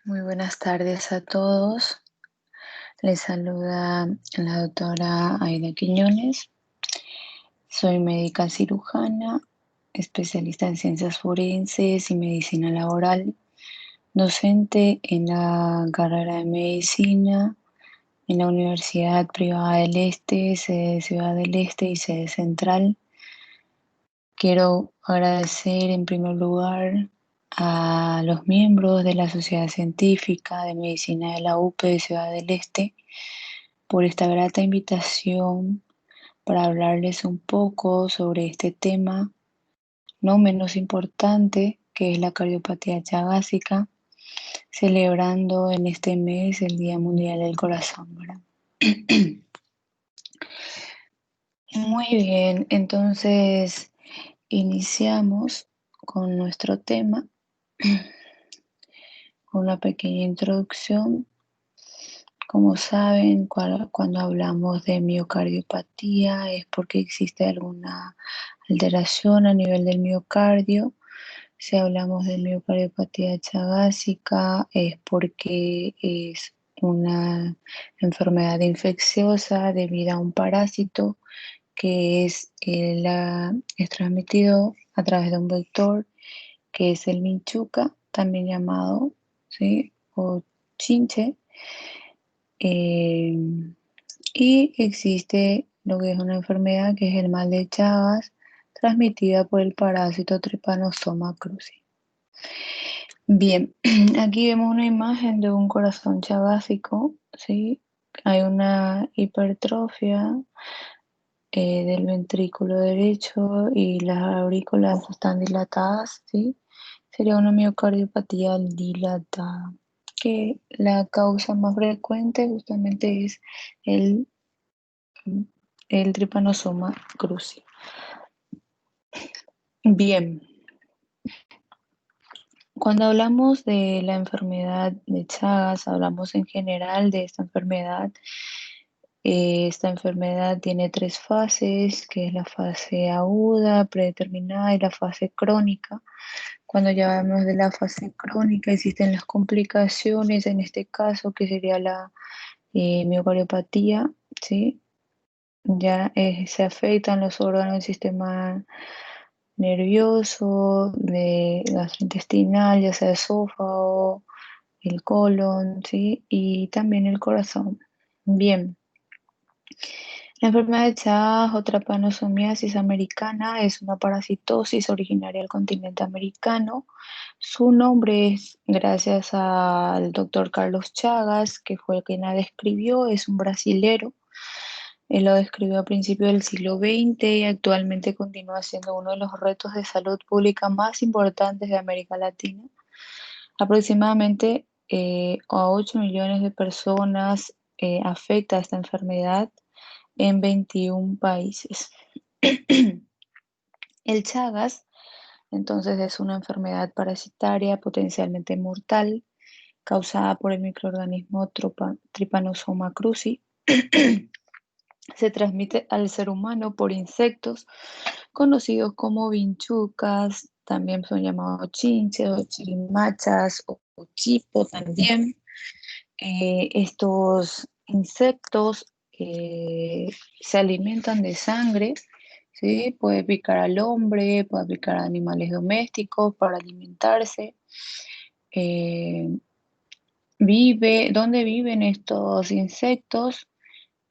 Muy buenas tardes a todos. Les saluda la doctora Aida Quiñones. Soy médica cirujana, especialista en ciencias forenses y medicina laboral, docente en la carrera de medicina en la Universidad Privada del Este, sede de Ciudad del Este y sede central. Quiero agradecer en primer lugar a los miembros de la Sociedad Científica de Medicina de la UPE de Ciudad del Este por esta grata invitación para hablarles un poco sobre este tema no menos importante que es la cardiopatía chagásica, celebrando en este mes el Día Mundial del Corazón, ¿verdad? Muy bien, entonces iniciamos con nuestro tema, con una pequeña introducción. Como saben, cuando hablamos de miocardiopatía es porque existe alguna alteración a nivel del miocardio. Si hablamos de miocardiopatía chagásica es porque es una enfermedad infecciosa debido a un parásito que es transmitido a través de un vector que es el vinchuca, también llamado, ¿sí? O chinche. Eh, y existe lo que es una enfermedad que es el mal de Chagas, transmitida por el parásito Trypanosoma cruzi. Bien, aquí vemos una imagen de un corazón chagásico, ¿sí? Hay una hipertrofia del ventrículo derecho y las aurículas están dilatadas, ¿sí? Sería una miocardiopatía dilatada, que la causa más frecuente justamente es el, el Trypanosoma cruzi. Bien, cuando hablamos de la enfermedad de Chagas, hablamos en general de esta enfermedad. Esta enfermedad tiene tres fases, que es la fase aguda, predeterminada y la fase crónica. Cuando ya hablamos de la fase crónica, existen las complicaciones, en este caso, que sería la miocardiopatía, ¿sí? Ya se afectan los órganos del sistema nervioso, de gastrointestinal, ya sea esófago, el colon, ¿sí? Y también el corazón. Bien. La enfermedad de Chagas o trypanosomiasis americana es una parasitosis originaria del continente americano. Su nombre es gracias al doctor Carlos Chagas, que fue quien la describió, es un brasilero. Él lo describió a principios del siglo XX y actualmente continúa siendo uno de los retos de salud pública más importantes de América Latina. Aproximadamente a 8 millones de personas afecta esta enfermedad en 21 países. El Chagas, entonces, es una enfermedad parasitaria potencialmente mortal causada por el microorganismo Trypanosoma cruzi. Se transmite al ser humano por insectos conocidos como vinchucas, también son llamados chinches o chirimachas o chipo también. Estos insectos se alimentan de sangre, ¿sí? Puede picar al hombre, puede picar a animales domésticos para alimentarse. Eh, ¿Dónde viven estos insectos?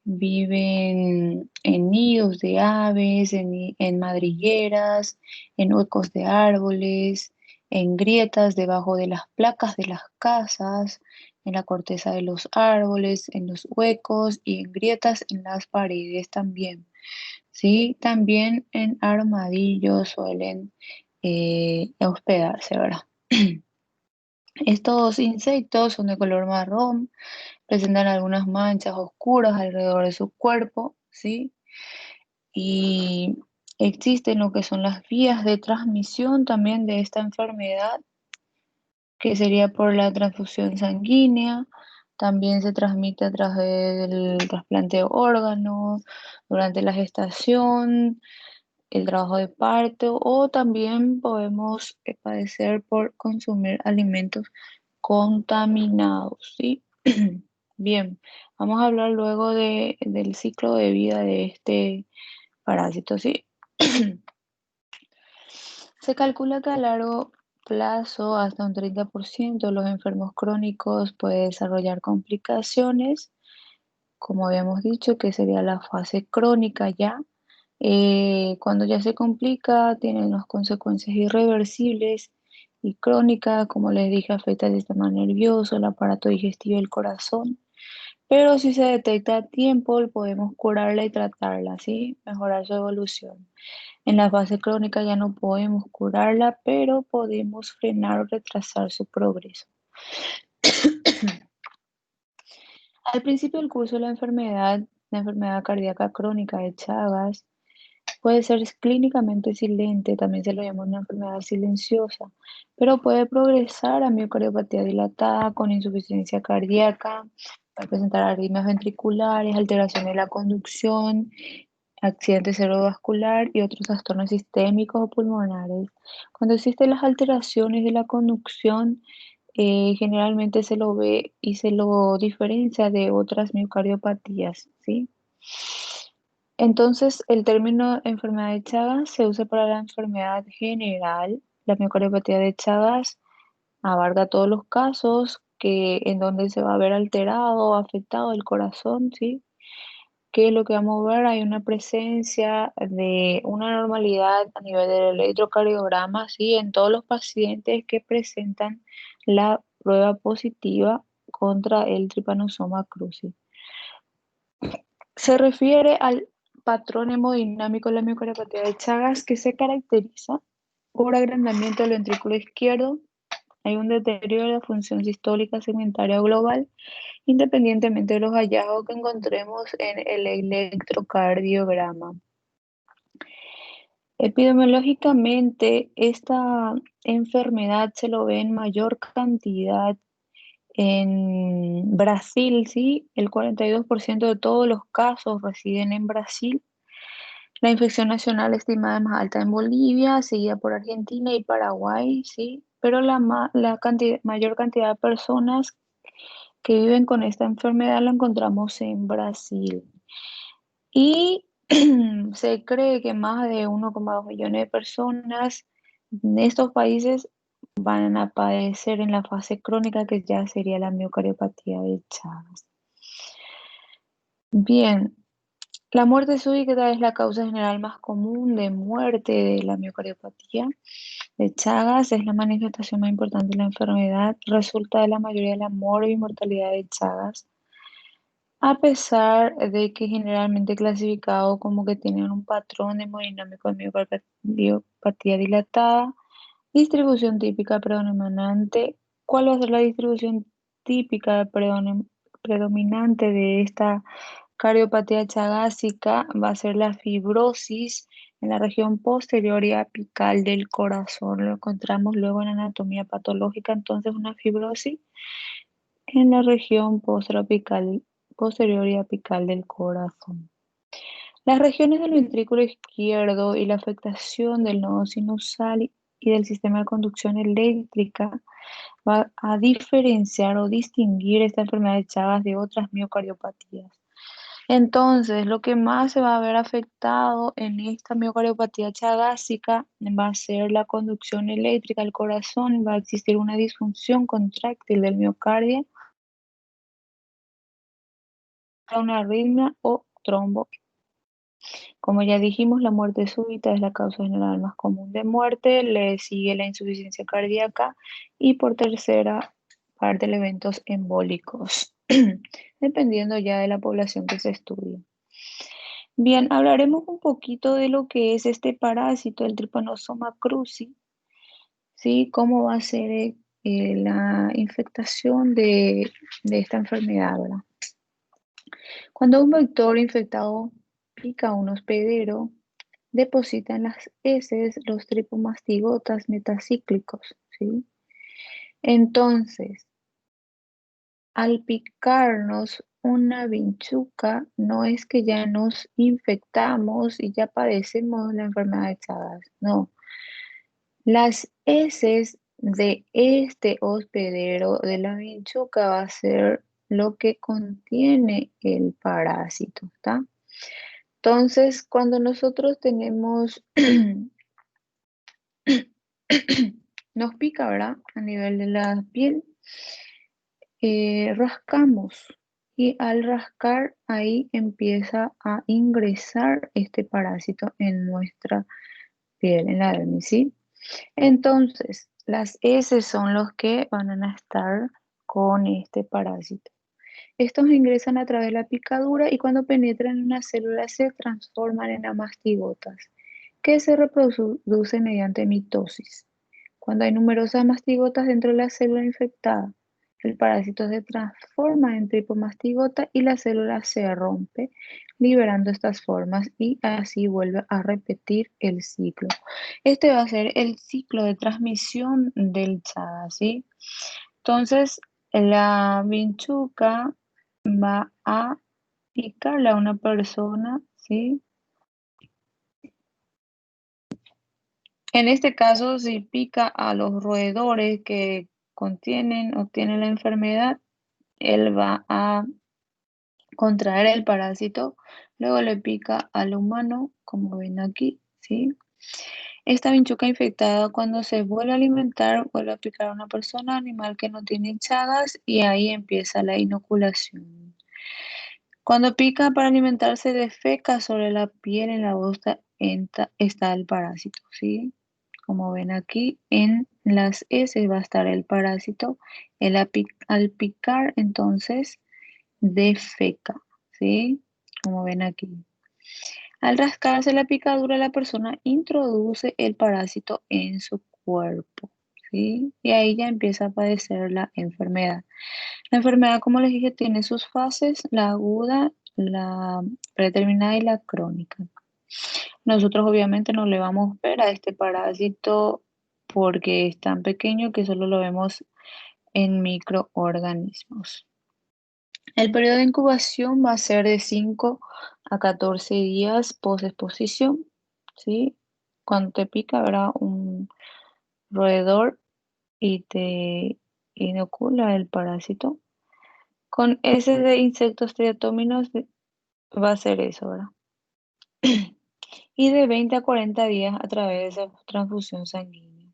Viven en nidos de aves, en madrigueras, en huecos de árboles, en grietas debajo de las placas de las casas, en la corteza de los árboles, en los huecos y en grietas en las paredes también. ¿Sí? También en armadillos suelen hospedarse, ¿verdad? Estos insectos son de color marrón, presentan algunas manchas oscuras alrededor de su cuerpo, ¿sí? Y existen lo que son las vías de transmisión también de esta enfermedad, que sería por la transfusión sanguínea. También se transmite a través del trasplante de órganos, durante la gestación, el trabajo de parto, o también podemos padecer por consumir alimentos contaminados, ¿sí? Bien, vamos a hablar luego del ciclo de vida de este parásito, ¿sí? Se calcula que a largo plazo, hasta un 30% de los enfermos crónicos puede desarrollar complicaciones, como habíamos dicho, que sería la fase crónica ya. Cuando ya se complica, tiene unas consecuencias irreversibles y crónicas, como les dije, afecta el sistema nervioso, el aparato digestivo y el corazón. Pero si se detecta a tiempo, podemos curarla y tratarla, ¿sí? Mejorar su evolución. En la fase crónica ya no podemos curarla, pero podemos frenar o retrasar su progreso. Al principio del curso de la enfermedad cardíaca crónica de Chagas puede ser clínicamente silente, también se lo llama una enfermedad silenciosa, pero puede progresar a miocardiopatía dilatada con insuficiencia cardíaca, puede presentar arritmias ventriculares, alteración de la conducción, accidente cerebrovascular y otros trastornos sistémicos o pulmonares. Cuando existen las alteraciones de la conducción, generalmente se lo ve y se lo diferencia de otras miocardiopatías, ¿sí? Entonces, el término enfermedad de Chagas se usa para la enfermedad general. La miocardiopatía de Chagas abarca todos los casos en donde se va a ver alterado o afectado el corazón, ¿sí? Que lo que vamos a ver, hay una presencia de una normalidad a nivel del electrocardiograma, ¿sí? En todos los pacientes que presentan la prueba positiva contra el Trypanosoma cruzi. Se refiere al patrón hemodinámico de la miocardiopatía de Chagas que se caracteriza por agrandamiento del ventrículo izquierdo. Hay un deterioro de la función sistólica segmentaria global, independientemente de los hallazgos que encontremos en el electrocardiograma. Epidemiológicamente, esta enfermedad se lo ve en mayor cantidad en Brasil, ¿sí? El 42% de todos los casos residen en Brasil. La infección nacional estimada más alta en Bolivia, seguida por Argentina y Paraguay, ¿sí? Pero mayor cantidad de personas que viven con esta enfermedad la encontramos en Brasil. Y se cree que más de 1,2 millones de personas en estos países van a padecer en la fase crónica, que ya sería la miocardiopatía de Chagas. Bien, la muerte súbita es la causa general más común de muerte de la miocardiopatía de Chagas, es la manifestación más importante de la enfermedad, resulta de la mayoría de la muerte y mortalidad de Chagas, a pesar de que generalmente clasificado como que tienen un patrón hemodinámico de miocardiopatía dilatada, distribución típica predominante. ¿Cuál va a ser la distribución típica predominante de esta cardiopatía chagásica? Va a ser la fibrosis en la región posterior y apical del corazón. Lo encontramos luego en anatomía patológica, entonces una fibrosis en la región posterior y apical del corazón. Las regiones del ventrículo izquierdo y la afectación del nodo sinusal y del sistema de conducción eléctrica va a diferenciar o distinguir esta enfermedad de Chagas de otras miocardiopatías. Entonces, lo que más se va a ver afectado en esta miocardiopatía chagásica va a ser la conducción eléctrica al corazón, va a existir una disfunción contráctil del miocardio, una arritmia o trombo. Como ya dijimos, la muerte súbita es la causa general más común de muerte, le sigue la insuficiencia cardíaca y por tercera parte los eventos embólicos, dependiendo ya de la población que se estudie. Bien, hablaremos un poquito de lo que es este parásito, el Trypanosoma cruzi, ¿sí? Cómo va a ser la infectación de esta enfermedad, ¿verdad? Cuando un vector infectado pica a un hospedero, deposita en las heces los tripomastigotas metacíclicos, ¿sí? Entonces, al picarnos una vinchuca, no es que ya nos infectamos y ya padecemos la enfermedad de Chagas, no. Las heces de este hospedero de la vinchuca va a ser lo que contiene el parásito, ¿está? Entonces, cuando nosotros tenemos, nos pica, ¿verdad? A nivel de la piel, rascamos y al rascar ahí empieza a ingresar este parásito en nuestra piel, en la dermis, ¿sí? Entonces, las heces son los que van a estar con este parásito. Estos ingresan a través de la picadura y cuando penetran en una célula se transforman en amastigotas, que se reproducen mediante mitosis. Cuando hay numerosas mastigotas dentro de la célula infectada, el parásito se transforma en tripomastigota y la célula se rompe, liberando estas formas y así vuelve a repetir el ciclo. Este va a ser el ciclo de transmisión del Chagas, ¿sí? Entonces, la vinchuca va a picarle a una persona, ¿sí? En este caso, si pica a los roedores que contienen o tienen la enfermedad, él va a contraer el parásito, luego le pica al humano, como ven aquí, ¿sí? Esta vinchuca infectada cuando se vuelve a alimentar, vuelve a picar a una persona, animal que no tiene chagas y ahí empieza la inoculación. Cuando pica para alimentarse defeca sobre la piel en la bosta está el parásito, ¿sí? Como ven aquí, en las heces va a estar el parásito. Al picar, entonces, defeca, ¿sí? Como ven aquí. Al rascarse la picadura, la persona introduce el parásito en su cuerpo, ¿sí? Y ahí ya empieza a padecer la enfermedad. La enfermedad, como les dije, tiene sus fases, la aguda, la predeterminada y la crónica. Nosotros obviamente no le vamos a ver a este parásito porque es tan pequeño que solo lo vemos en microorganismos. El periodo de incubación va a ser de 5 a 14 días post exposición, ¿sí? Cuando te pica, habrá un roedor y te inocula el parásito. Con heces de insectos triatóminos va a ser eso, ¿verdad? Y de 20 a 40 días a través de esa transfusión sanguínea.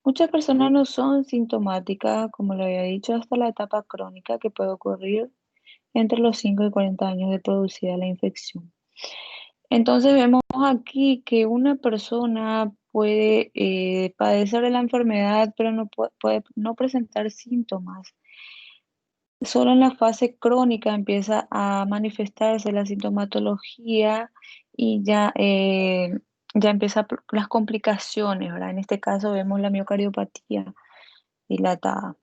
Muchas personas no son sintomáticas, como le había dicho, hasta la etapa crónica que puede ocurrir entre los 5 y 40 años de producida la infección. Entonces vemos aquí que una persona puede padecer de la enfermedad, pero no puede no presentar síntomas. Solo en la fase crónica empieza a manifestarse la sintomatología y ya empiezan las complicaciones, ¿verdad? En este caso vemos la miocardiopatía dilatada.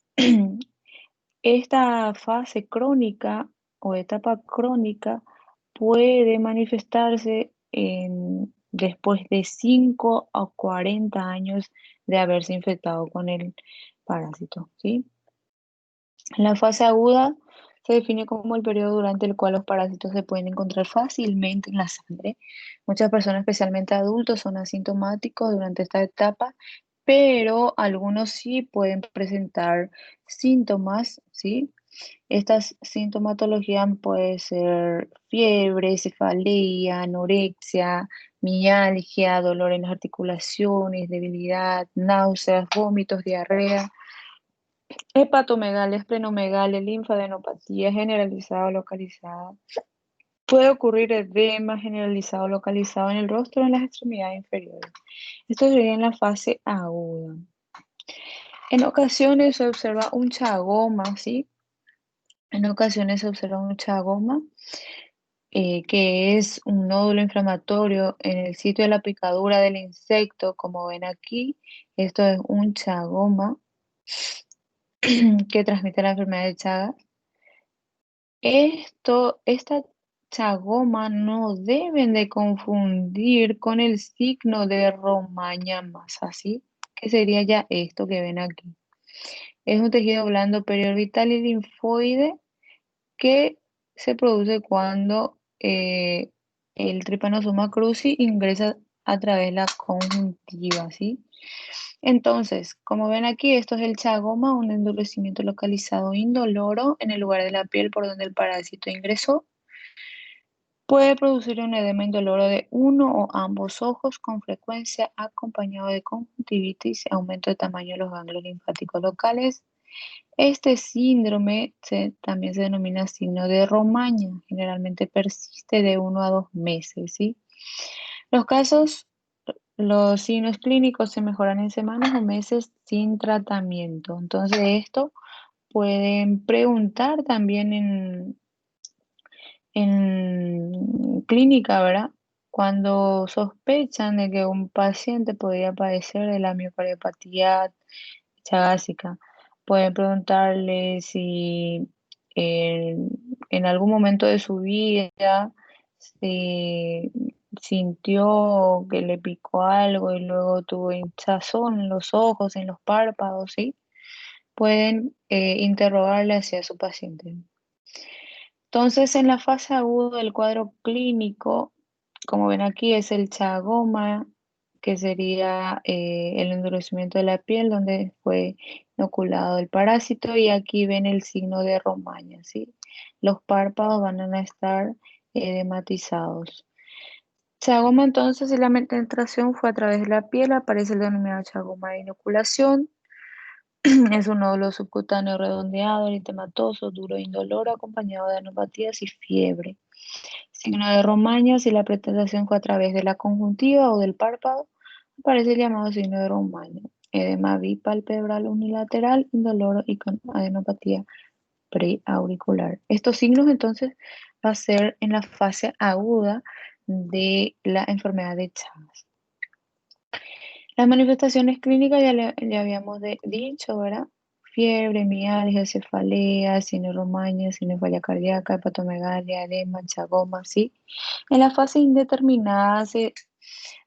Esta fase crónica o etapa crónica puede manifestarse después de 5 a 40 años de haberse infectado con el parásito, ¿sí? La fase aguda se define como el periodo durante el cual los parásitos se pueden encontrar fácilmente en la sangre. Muchas personas, especialmente adultos, son asintomáticos durante esta etapa, pero algunos sí pueden presentar síntomas, ¿sí? Estas sintomatologías pueden ser fiebre, cefalea, anorexia, mialgia, dolor en las articulaciones, debilidad, náuseas, vómitos, diarrea. Hepatomegalia, esplenomegalia, linfadenopatía generalizada o localizada. Puede ocurrir edema generalizado o localizado en el rostro o en las extremidades inferiores. Esto sería en la fase aguda. En ocasiones se observa un chagoma, ¿sí? En ocasiones se observa un chagoma, que es un nódulo inflamatorio en el sitio de la picadura del insecto, como ven aquí. Esto es un chagoma que transmite la enfermedad de Chagas. Esta chagoma no deben de confundir con el signo de Romaña masa, ¿sí? Que sería ya esto que ven aquí. Es un tejido blando periorbital y linfoide que se produce cuando el Trypanosoma cruzi ingresa a través de la conjuntiva, ¿sí? Entonces, como ven aquí, esto es el chagoma, un endurecimiento localizado indoloro en el lugar de la piel por donde el parásito ingresó. Puede producir un edema indoloro de uno o ambos ojos con frecuencia acompañado de conjuntivitis, aumento de tamaño de los ganglios linfáticos locales. Este síndrome también se denomina signo de Romaña. Generalmente persiste de 1 a 2 meses, ¿sí? Los casos, los signos clínicos se mejoran en semanas o meses sin tratamiento. Entonces, esto pueden preguntar también en clínica, ¿verdad? Cuando sospechan de que un paciente podría padecer de la miocardiopatía chagásica, pueden preguntarle si en algún momento de su vida se sintió que le picó algo y luego tuvo hinchazón en los ojos, en los párpados, ¿sí? Pueden interrogarle hacia su paciente. Entonces, en la fase aguda del cuadro clínico, como ven aquí, es el chagoma, que sería el endurecimiento de la piel donde fue inoculado el parásito, y aquí ven el signo de Romaña, ¿sí? Los párpados van a estar edematizados. Chagoma, entonces, si la penetración fue a través de la piel, aparece el denominado chagoma de inoculación. Es un nódulo subcutáneo redondeado, eritematoso, duro e indoloro, acompañado de anopatías y fiebre. Signo de Romaña, si la presentación fue a través de la conjuntiva o del párpado, aparece el llamado signo de Romaña. Edema bipalpebral unilateral, indoloro y con adenopatía preauricular. Estos signos entonces va a ser en la fase aguda de la enfermedad de Chagas. Las manifestaciones clínicas ya habíamos dicho, ¿verdad? Fiebre, mialgia, cefalea, cineromañia, cinefalía cardíaca, hepatomegalia, edema, chagoma, ¿sí? En la fase indeterminada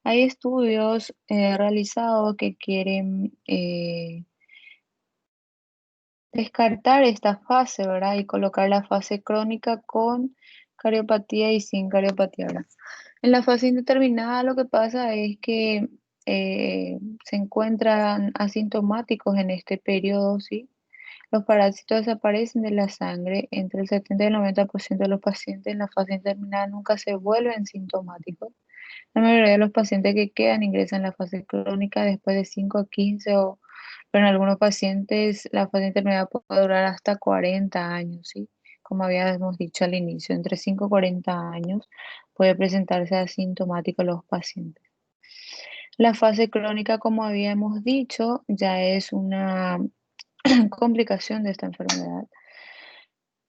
hay estudios realizados que quieren descartar esta fase, ¿verdad? Y colocar la fase crónica con cardiopatía y sin cardiopatía, ¿verdad? En la fase indeterminada lo que pasa es que se encuentran asintomáticos en este periodo, ¿sí? Los parásitos desaparecen de la sangre. Entre el 70 y el 90% de los pacientes en la fase indeterminada nunca se vuelven sintomáticos. La mayoría de los pacientes que quedan ingresan en la fase crónica después de 5 a 15 pero en algunos pacientes la fase intermedia puede durar hasta 40 años, ¿sí? Como habíamos dicho al inicio, entre 5 y 40 años puede presentarse asintomático los pacientes. La fase crónica, como habíamos dicho, ya es una complicación de esta enfermedad,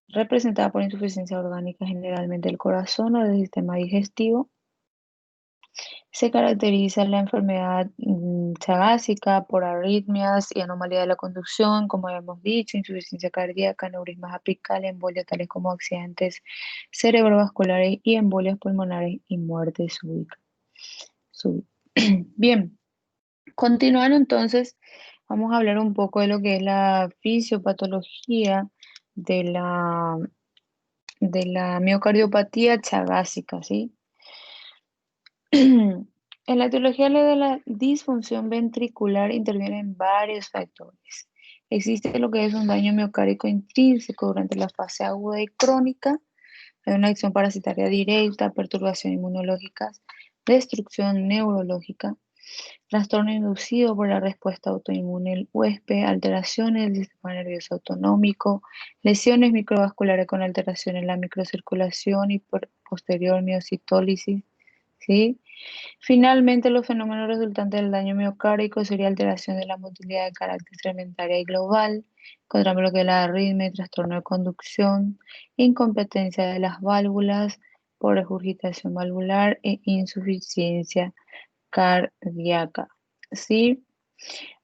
representada por insuficiencia orgánica generalmente del corazón o del sistema digestivo. Se caracteriza la enfermedad chagásica por arritmias y anomalía de la conducción, como habíamos dicho, insuficiencia cardíaca, aneurismas apicales, embolias tales como accidentes cerebrovasculares y embolias pulmonares y muerte súbita. Bien, continuando entonces, vamos a hablar un poco de lo que es la fisiopatología de la miocardiopatía chagásica, ¿sí? En la etiología de la disfunción ventricular intervienen varios factores. Existe lo que es un daño miocárdico intrínseco durante la fase aguda y crónica, hay una acción parasitaria directa, perturbación inmunológica, destrucción neurológica, trastorno inducido por la respuesta autoinmune del huésped, alteraciones del sistema nervioso autonómico, lesiones microvasculares con alteración en la microcirculación y posterior miocitólisis, ¿sí? Finalmente, los fenómenos resultantes del daño miocárdico sería alteración de la motilidad de carácter segmentaria y global, encontramos lo que es la arritmia y trastorno de conducción, incompetencia de las válvulas por regurgitación valvular e insuficiencia cardíaca. ¿Sí?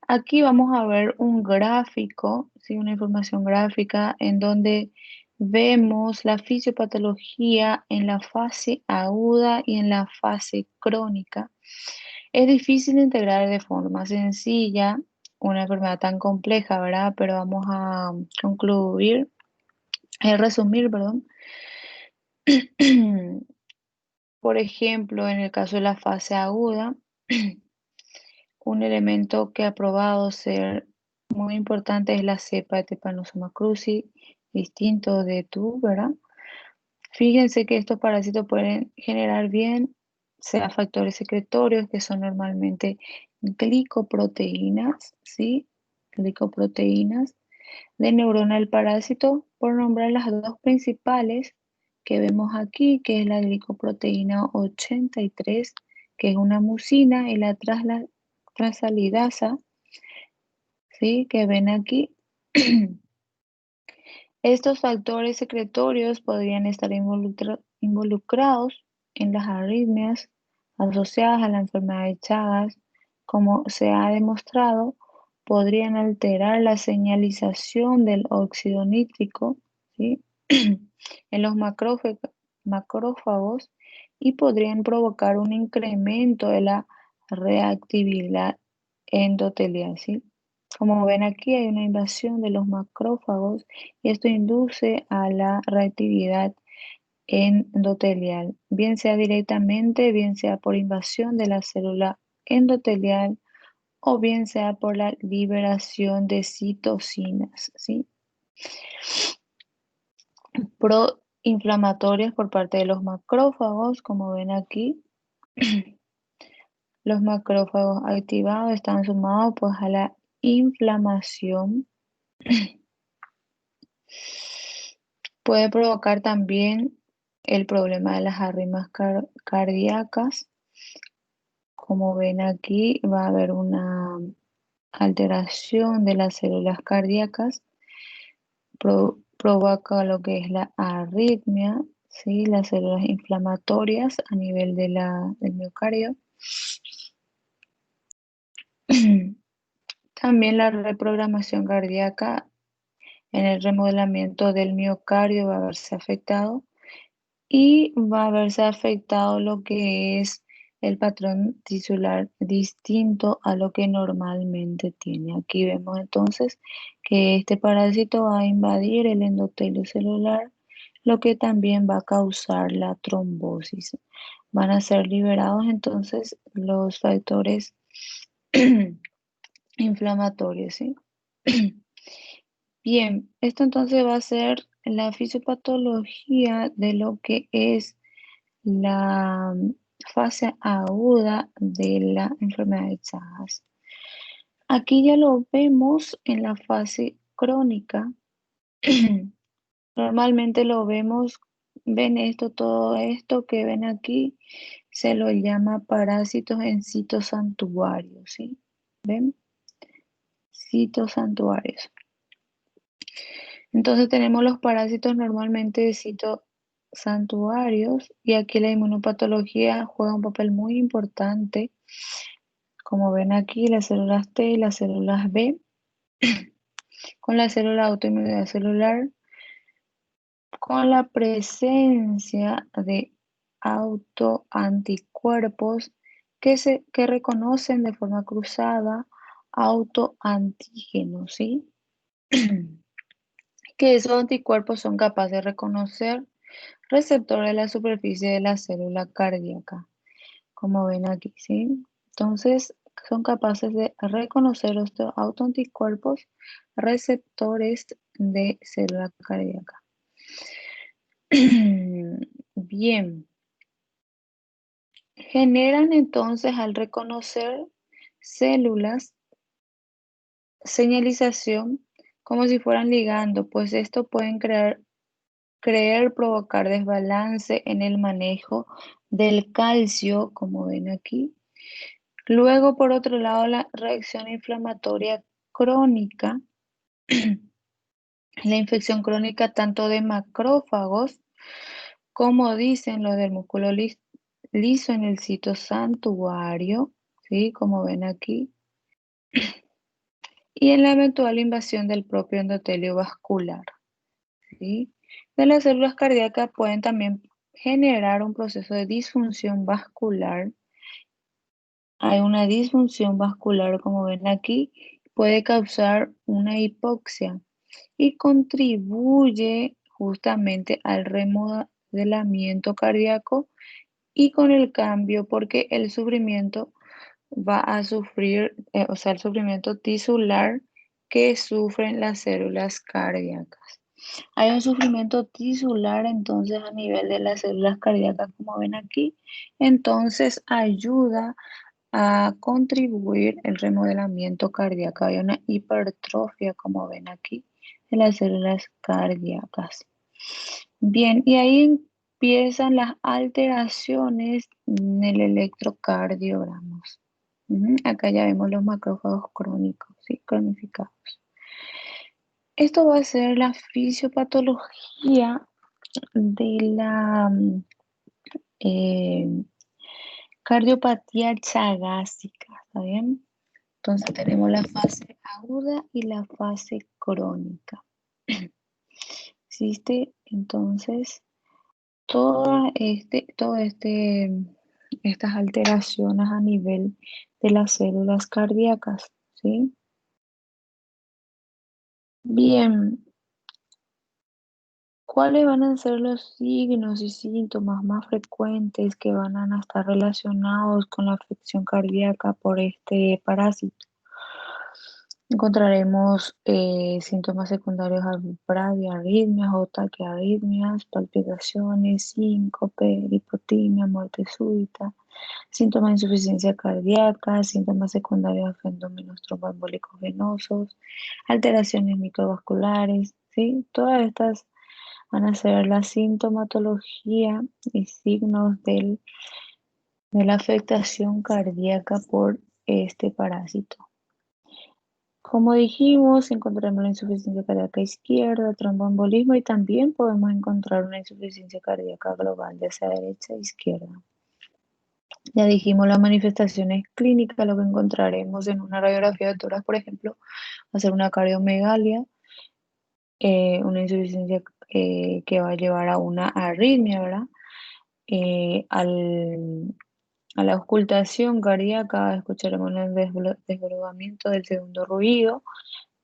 Aquí vamos a ver un gráfico, ¿sí? Una información gráfica en donde vemos la fisiopatología en la fase aguda y en la fase crónica. Es difícil integrar de forma sencilla una enfermedad tan compleja, ¿verdad? Pero vamos a resumir, perdón. Por ejemplo, en el caso de la fase aguda, Un elemento que ha probado ser muy importante es la cepa de Trypanosoma cruzi, distinto de tu, ¿verdad? Fíjense que estos parásitos pueden generar bien, sea factores secretorios, que son normalmente glicoproteínas, ¿sí? Glicoproteínas de neurona del parásito, por nombrar las dos principales que vemos aquí, que es la glicoproteína 83, que es una mucina, y la trasalidasa, ¿sí? Que ven aquí. Estos factores secretorios podrían estar involucrados en las arritmias asociadas a la enfermedad de Chagas. Como se ha demostrado, podrían alterar la señalización del óxido nítrico, ¿sí? en los macrófagos y podrían provocar un incremento de la reactividad endotelial, ¿sí? Como ven aquí, hay una invasión de los macrófagos y esto induce a la reactividad endotelial, bien sea directamente, bien sea por invasión de la célula endotelial o bien sea por la liberación de citocinas, ¿sí? Proinflamatorias por parte de los macrófagos, como ven aquí. Los macrófagos activados están sumados pues a la inflamación. Puede provocar también el problema de las arritmias cardíacas. Como ven aquí, va a haber una alteración de las células cardíacas, provoca lo que es la arritmia, ¿sí? Las células inflamatorias a nivel del miocardio. También la reprogramación cardíaca en el remodelamiento del miocardio va a verse afectado y va a verse afectado lo que es el patrón tisular distinto a lo que normalmente tiene. Aquí vemos entonces que este parásito va a invadir el endotelio celular, lo que también va a causar la trombosis. Van a ser liberados entonces los factores inflamatorios, ¿sí? Bien, esto entonces va a ser la fisiopatología de lo que es la fase aguda de la enfermedad de Chagas. Aquí ya lo vemos en la fase crónica. Normalmente lo vemos, ven esto, todo esto que ven aquí, se lo llama parásitos en sitios santuarios, ¿sí? ¿Ven? Sitios santuarios. Entonces tenemos los parásitos normalmente de sitios santuarios y aquí la inmunopatología juega un papel muy importante. Como ven aquí, las células T y las células B, con la célula autoinmunidad celular, con la presencia de autoanticuerpos que reconocen de forma cruzada autoantígenos, ¿sí? Que esos anticuerpos son capaces de reconocer receptores de la superficie de la célula cardíaca, como ven aquí, ¿sí? Entonces, son capaces de reconocer estos autoanticuerpos receptores de célula cardíaca. Bien, generan entonces al reconocer células señalización como si fueran ligando, pues esto pueden provocar desbalance en el manejo del calcio, como ven aquí. Luego, por otro lado, la reacción inflamatoria crónica, la infección crónica tanto de macrófagos, como dicen los del músculo liso en el sitio santuario, ¿sí? Como ven aquí, y en la eventual invasión del propio endotelio vascular, ¿sí? De las células cardíacas pueden también generar un proceso de disfunción vascular. Hay una disfunción vascular, como ven aquí, puede causar una hipoxia y contribuye justamente al remodelamiento cardíaco y con el cambio, porque el sufrimiento va a sufrir, o sea, el sufrimiento tisular que sufren las células cardíacas. Hay un sufrimiento tisular entonces a nivel de las células cardíacas, como ven aquí, entonces ayuda a contribuir el remodelamiento cardíaco. Hay una hipertrofia, como ven aquí, de las células cardíacas. Bien, y ahí empiezan las alteraciones en el electrocardiograma. Acá ya vemos los macrófagos crónicos, ¿sí? Cronificados. Esto va a ser la fisiopatología de la eh, cardiopatía chagásica, ¿está bien? Entonces tenemos la fase aguda y la fase crónica. Existe entonces estas alteraciones a nivel de las células cardíacas, ¿sí? Bien, ¿cuáles van a ser los signos y síntomas más frecuentes que van a estar relacionados con la afección cardíaca por este parásito? Encontraremos síntomas secundarios a bradiarritmias o taquiarritmias, palpitaciones, síncope, hipotimia, muerte súbita, síntomas de insuficiencia cardíaca, síntomas secundarios a fenómenos tromboembólicos venosos, alteraciones microvasculares, ¿sí? Todas estas van a ser la sintomatología y signos de la afectación cardíaca por este parásito. Como dijimos, encontramos la insuficiencia cardíaca izquierda, tromboembolismo y también podemos encontrar una insuficiencia cardíaca global, ya sea derecha e izquierda. Ya dijimos las manifestaciones clínicas, lo que encontraremos en una radiografía de tórax, por ejemplo, va a ser una cardiomegalia, una insuficiencia que va a llevar a una arritmia, ¿verdad? Eh, al, a la auscultación cardíaca escucharemos el desbordamiento del segundo ruido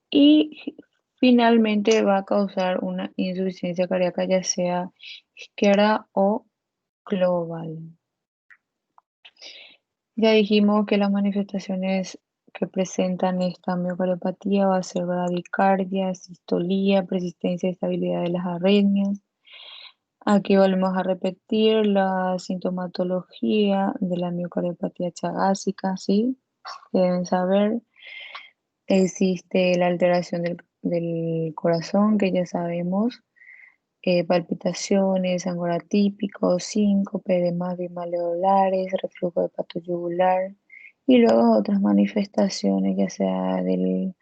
y finalmente va a causar una insuficiencia cardíaca ya sea izquierda o global. Ya dijimos que las manifestaciones que presentan esta miocardiopatía va a ser bradicardia, sistolía, persistencia y estabilidad de las arritmias. Aquí volvemos a repetir la sintomatología de la miocardiopatía chagásica, ¿sí? Que deben saber. Existe la alteración del corazón, que ya sabemos, palpitaciones, sangrado atípico, síncope, edemas bimaleolares, reflujo hepatoyugular y luego otras manifestaciones, ya sea del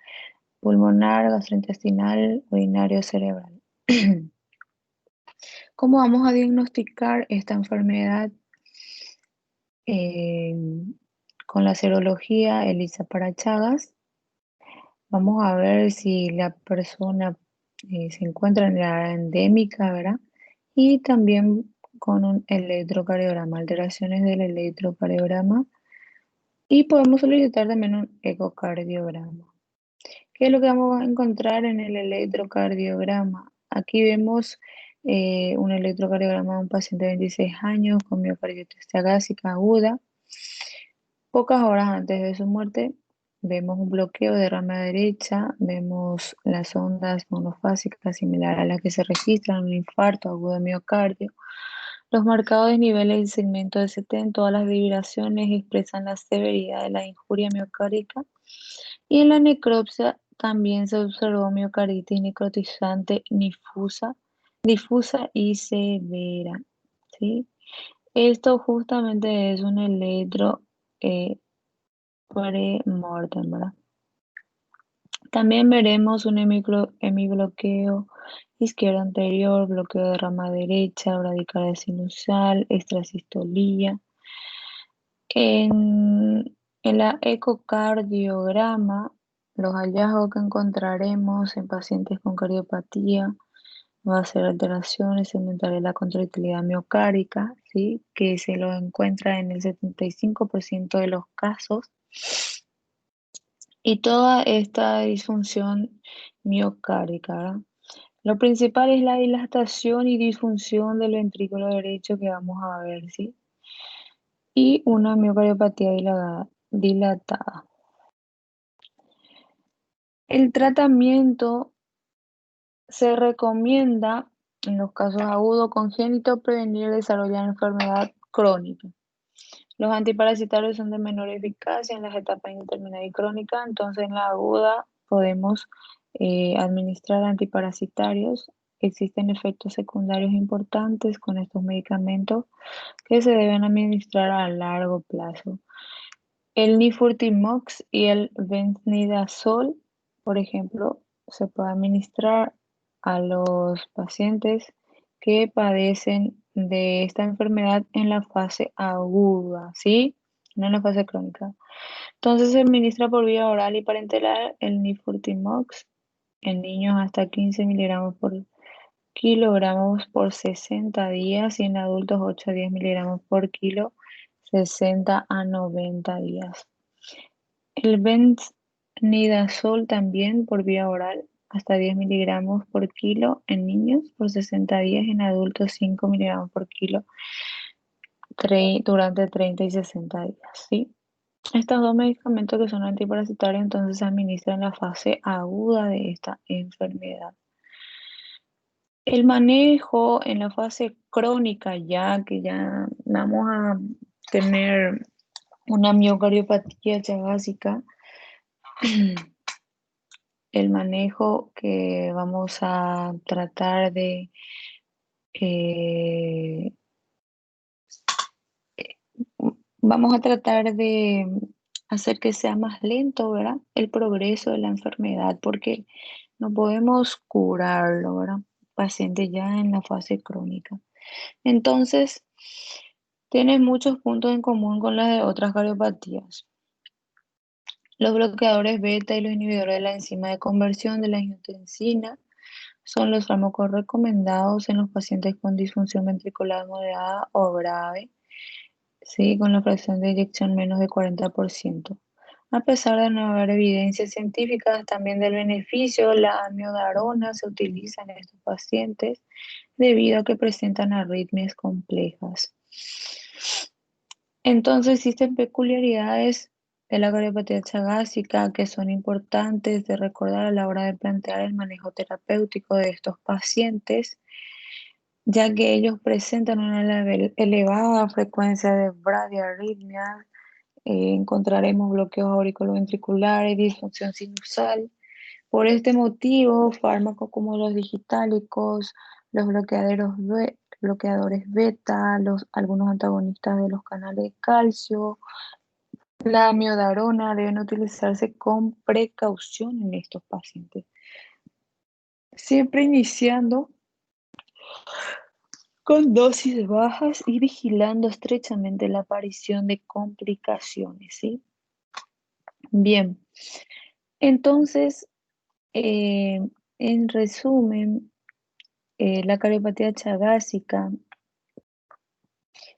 pulmonar, gastrointestinal, urinario, cerebral. ¿Cómo vamos a diagnosticar esta enfermedad? Eh, con la serología ELISA para Chagas, vamos a ver si la persona se encuentra en la área endémica, ¿verdad? Y también con un electrocardiograma, alteraciones del electrocardiograma. Y podemos solicitar también un ecocardiograma. ¿Qué es lo que vamos a encontrar en el electrocardiograma? Aquí vemos un electrocardiograma de un paciente de 26 años con miocarditis gásica aguda. Pocas horas antes de su muerte, vemos un bloqueo de rama derecha, vemos las ondas monofásicas similar a las que se registran en un infarto agudo de miocardio. Los marcados niveles del segmento de CT en todas las vibraciones expresan la severidad de la injuria miocárdica. Y en la necropsia también se observó miocarditis necrotizante difusa y severa, ¿sí? Esto justamente es un electro eh, pre-mortem, ¿verdad? También veremos un hemibloqueo izquierdo anterior, bloqueo de rama derecha, bradicardia sinusal, extrasistolía. En la ecocardiograma, los hallazgos que encontraremos en pacientes con cardiopatía va a ser alteraciones segmentales de la contractilidad miocárdica, ¿sí? Que se lo encuentra en el 75% de los casos. Y toda esta disfunción miocárdica, ¿verdad? Lo principal es la dilatación y disfunción del ventrículo derecho que vamos a ver, ¿sí? Y una miocardiopatía dilatada. El tratamiento se recomienda en los casos agudos congénitos prevenir desarrollar enfermedad crónica. Los antiparasitarios son de menor eficacia en las etapas indeterminada y crónica, entonces en la aguda podemos administrar antiparasitarios. Existen efectos secundarios importantes con estos medicamentos que se deben administrar a largo plazo. El nifurtimox y el benznidazol, por ejemplo, se puede administrar a los pacientes que padecen de esta enfermedad en la fase aguda, ¿sí? No en la fase crónica. Entonces se administra por vía oral y parenteral el nifurtimox en niños hasta 15 miligramos por kilogramos por 60 días y en adultos 8 a 10 miligramos por kilo, 60 a 90 días. El benznidazol también por vía oral, hasta 10 miligramos por kilo en niños por 60 días, en adultos 5 miligramos por kilo durante 30 y 60 días, ¿sí? Estos dos medicamentos que son antiparasitarios entonces se administran en la fase aguda de esta enfermedad. El manejo en la fase crónica, ya que ya vamos a tener una miocardiopatía ya básica, el manejo que vamos a tratar de eh, vamos a tratar de hacer que sea más lento, ¿verdad? El progreso de la enfermedad, porque no podemos curarlo, ¿verdad? Paciente ya en la fase crónica. Entonces, tiene muchos puntos en común con las de otras cardiopatías. Los bloqueadores beta y los inhibidores de la enzima de conversión de la angiotensina son los fármacos recomendados en los pacientes con disfunción ventricular moderada o grave, ¿sí? Con la fracción de eyección menos de 40%. A pesar de no haber evidencias científicas también del beneficio, la amiodarona se utiliza en estos pacientes debido a que presentan arritmias complejas. Entonces existen peculiaridades de la cardiopatía chagásica que son importantes de recordar a la hora de plantear el manejo terapéutico de estos pacientes, ya que ellos presentan una elevada frecuencia de bradiarritmias. Encontraremos bloqueos auriculoventriculares, disfunción sinusal. Por este motivo, fármacos como los digitálicos, los bloqueadores beta, algunos antagonistas de los canales de calcio, la amiodarona deben utilizarse con precaución en estos pacientes, siempre iniciando con dosis bajas y vigilando estrechamente la aparición de complicaciones, ¿sí? Bien, entonces, eh, en resumen, la cardiopatía chagásica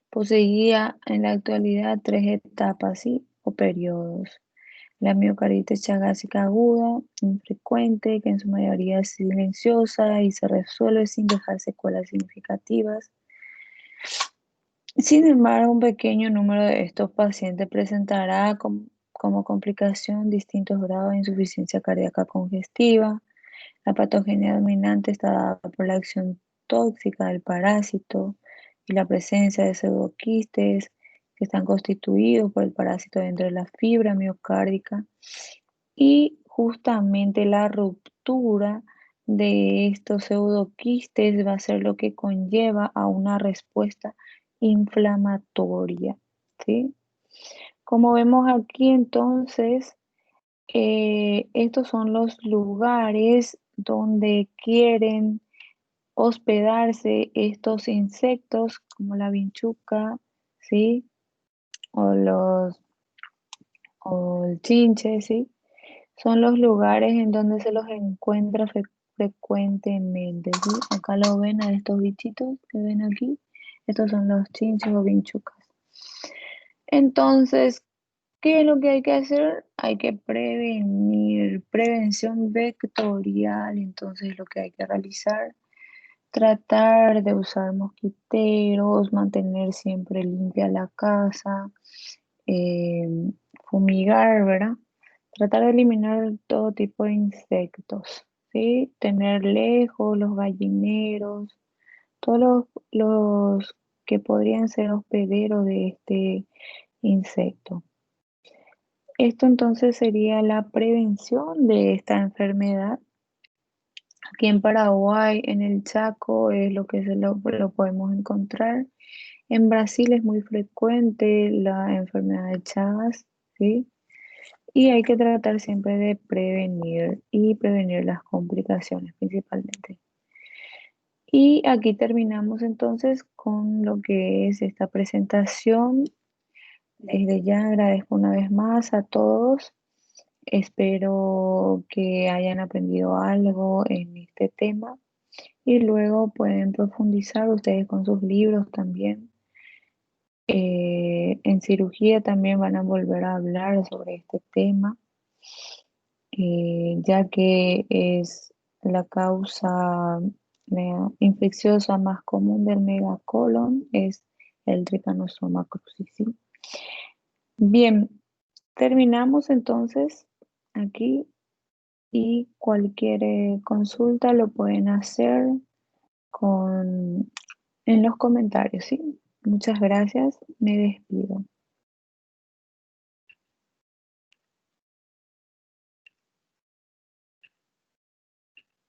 poseía en la actualidad tres etapas, ¿sí? O periodos. La miocarditis chagásica aguda, infrecuente, que en su mayoría es silenciosa y se resuelve sin dejar secuelas significativas. Sin embargo, un pequeño número de estos pacientes presentará como complicación distintos grados de insuficiencia cardíaca congestiva. La patogenia dominante está dada por la acción tóxica del parásito y la presencia de pseudoquistes que están constituidos por el parásito dentro de la fibra miocárdica, y justamente la ruptura de estos pseudoquistes va a ser lo que conlleva a una respuesta inflamatoria, ¿sí? Como vemos aquí, entonces, estos son los lugares donde quieren hospedarse estos insectos, como la vinchuca, ¿sí? O o el chinche, ¿sí? Son los lugares en donde se los encuentra frecuentemente, ¿sí? Acá lo ven a estos bichitos que ven aquí. Estos son los chinches o vinchucas. Entonces, ¿qué es lo que hay que hacer? Hay que prevenir, prevención vectorial. Entonces, lo que hay que realizar, tratar de usar mosquiteros, mantener siempre limpia la casa, eh, fumigar, ¿verdad? Tratar de eliminar todo tipo de insectos, ¿sí? Tener lejos los gallineros, todos los que podrían ser hospederos de este insecto. Esto entonces sería la prevención de esta enfermedad. Aquí en Paraguay, en el Chaco, es lo que lo podemos encontrar. En Brasil es muy frecuente la enfermedad de Chagas, ¿sí? Y hay que tratar siempre de prevenir y prevenir las complicaciones principalmente. Y aquí terminamos entonces con lo que es esta presentación. Desde ya agradezco una vez más a todos. Espero que hayan aprendido algo en este tema y luego pueden profundizar ustedes con sus libros también. En cirugía también van a volver a hablar sobre este tema, ya que es la causa infecciosa más común del megacolon, es el Trypanosoma cruzi, ¿sí? Bien, terminamos entonces aquí y cualquier consulta lo pueden hacer en los comentarios, ¿sí? Muchas gracias, me despido.